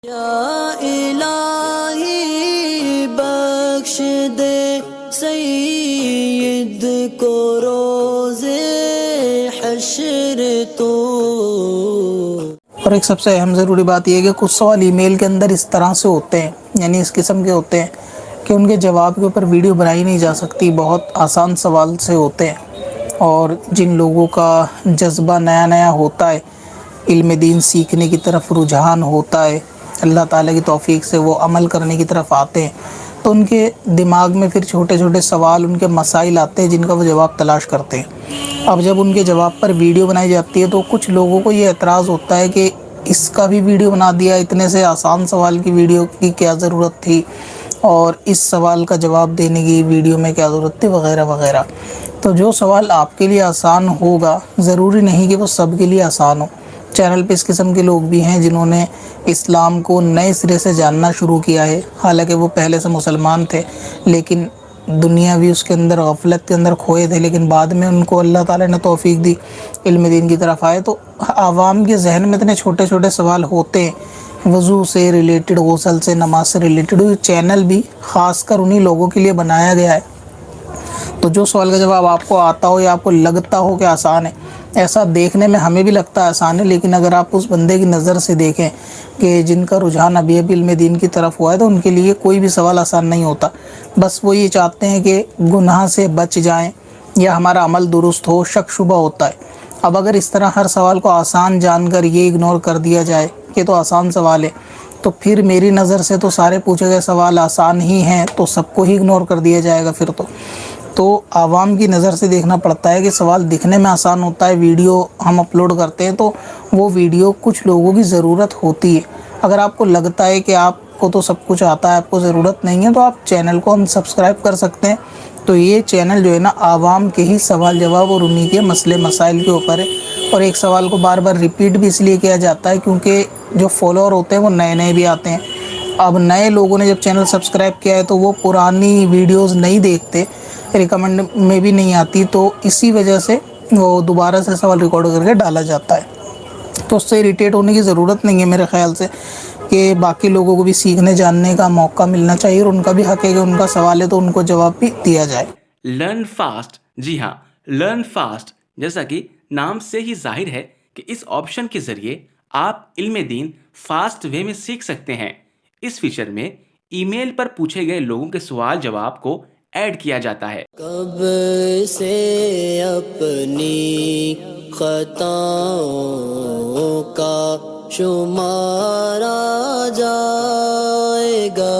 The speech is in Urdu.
یا الہی بخش دے سید کو روز حشر تو۔ اور ایک سب سے اہم ضروری بات یہ ہے کہ کچھ سوال ای میل کے اندر اس طرح سے ہوتے ہیں، یعنی اس قسم کے ہوتے ہیں کہ ان کے جواب کے اوپر ویڈیو بنائی نہیں جا سکتی، بہت آسان سوال سے ہوتے ہیں، اور جن لوگوں کا جذبہ نیا نیا ہوتا ہے، علم دین سیکھنے کی طرف رجحان ہوتا ہے، اللہ تعالیٰ کی توفیق سے وہ عمل کرنے کی طرف آتے ہیں، تو ان کے دماغ میں پھر چھوٹے چھوٹے سوال، ان کے مسائل آتے ہیں جن کا وہ جواب تلاش کرتے ہیں۔ اب جب ان کے جواب پر ویڈیو بنائی جاتی ہے تو کچھ لوگوں کو یہ اعتراض ہوتا ہے کہ اس کا بھی ویڈیو بنا دیا، اتنے سے آسان سوال کی ویڈیو کی کیا ضرورت تھی، اور اس سوال کا جواب دینے کی ویڈیو میں کیا ضرورت تھی، وغیرہ وغیرہ۔ تو جو سوال آپ کے لیے آسان ہوگا ضروری نہیں کہ وہ سب کے لیے آسان ہو۔ چینل پہ اس قسم کے لوگ بھی ہیں جنہوں نے اسلام کو نئے سرے سے جاننا شروع کیا ہے، حالانکہ وہ پہلے سے مسلمان تھے، لیکن دنیا بھی اس کے اندر غفلت کے اندر کھوئے تھے، لیکن بعد میں ان کو اللہ تعالیٰ نے توفیق دی، علم دین کی طرف آئے۔ تو عوام کے ذہن میں اتنے چھوٹے چھوٹے سوال ہوتے ہیں، وضو سے ریلیٹڈ، غسل سے، نماز سے ریلیٹڈ۔ یہ چینل بھی خاص کر انہی لوگوں کے لیے بنایا گیا ہے۔ تو جو سوال کا جواب آپ کو آتا ہو یا آپ کو لگتا ہو کہ آسان ہے، ایسا دیکھنے میں ہمیں بھی لگتا ہے آسان ہے، لیکن اگر آپ اس بندے کی نظر سے دیکھیں کہ جن کا رجحان ابھی علم دین کی طرف ہوا ہے، تو ان کے لیے کوئی بھی سوال آسان نہیں ہوتا۔ بس وہ یہ چاہتے ہیں کہ گناہ سے بچ جائیں یا ہمارا عمل درست ہو، شک شبہ ہوتا ہے۔ اب اگر اس طرح ہر سوال کو آسان جان کر یہ اگنور کر دیا جائے کہ تو آسان سوال ہے، تو پھر میری نظر سے تو سارے پوچھے گئے سوال آسان ہی ہیں، تو سب کو ہی اگنور کر دیا جائے گا پھر تو عوام کی نظر سے دیکھنا پڑتا ہے کہ سوال دکھنے میں آسان ہوتا ہے، ویڈیو ہم اپلوڈ کرتے ہیں تو وہ ویڈیو کچھ لوگوں کی ضرورت ہوتی ہے۔ اگر آپ کو لگتا ہے کہ آپ کو تو سب کچھ آتا ہے، آپ کو ضرورت نہیں ہے، تو آپ چینل کو انسبسکرائب کر سکتے ہیں۔ تو یہ چینل جو ہے نا، عوام کے ہی سوال جواب اور انہی کے مسئلے مسائل کے اوپر ہے، اور ایک سوال کو بار بار ریپیٹ بھی اس لیے کیا جاتا ہے کیونکہ جو فالوور ہوتے ہیں وہ نئے نئے بھی آتے ہیں۔ اب نئے لوگوں نے جب چینل سبسکرائب کیا ہے تو وہ پرانی ویڈیوز نہیں دیکھتے، ریکمنڈ میں بھی نہیں آتی، تو اسی وجہ سے وہ دوبارہ سے سوال ریکارڈ کر کے ڈالا جاتا ہے۔ تو اس سے اریٹیٹ ہونے کی ضرورت نہیں ہے میرے خیال سے، کہ باقی لوگوں کو بھی سیکھنے جاننے کا موقع ملنا چاہیے، اور ان کا بھی حق ہے کہ ان کا سوال ہے تو ان کو جواب بھی دیا جائے۔ لرن فاسٹ، جی ہاں، لرن فاسٹ، جیسا کہ نام سے ہی ظاہر ہے کہ اس آپشن کے ذریعے آپ علم دین فاسٹ وے میں سیکھ سکتے ہیں۔ اس فیچر میں ای میل پر پوچھے گئے لوگوں کے سوال جواب کو ایڈ کیا جاتا ہے۔ کب سے اپنی خطاؤں کا شمارا جائے گا،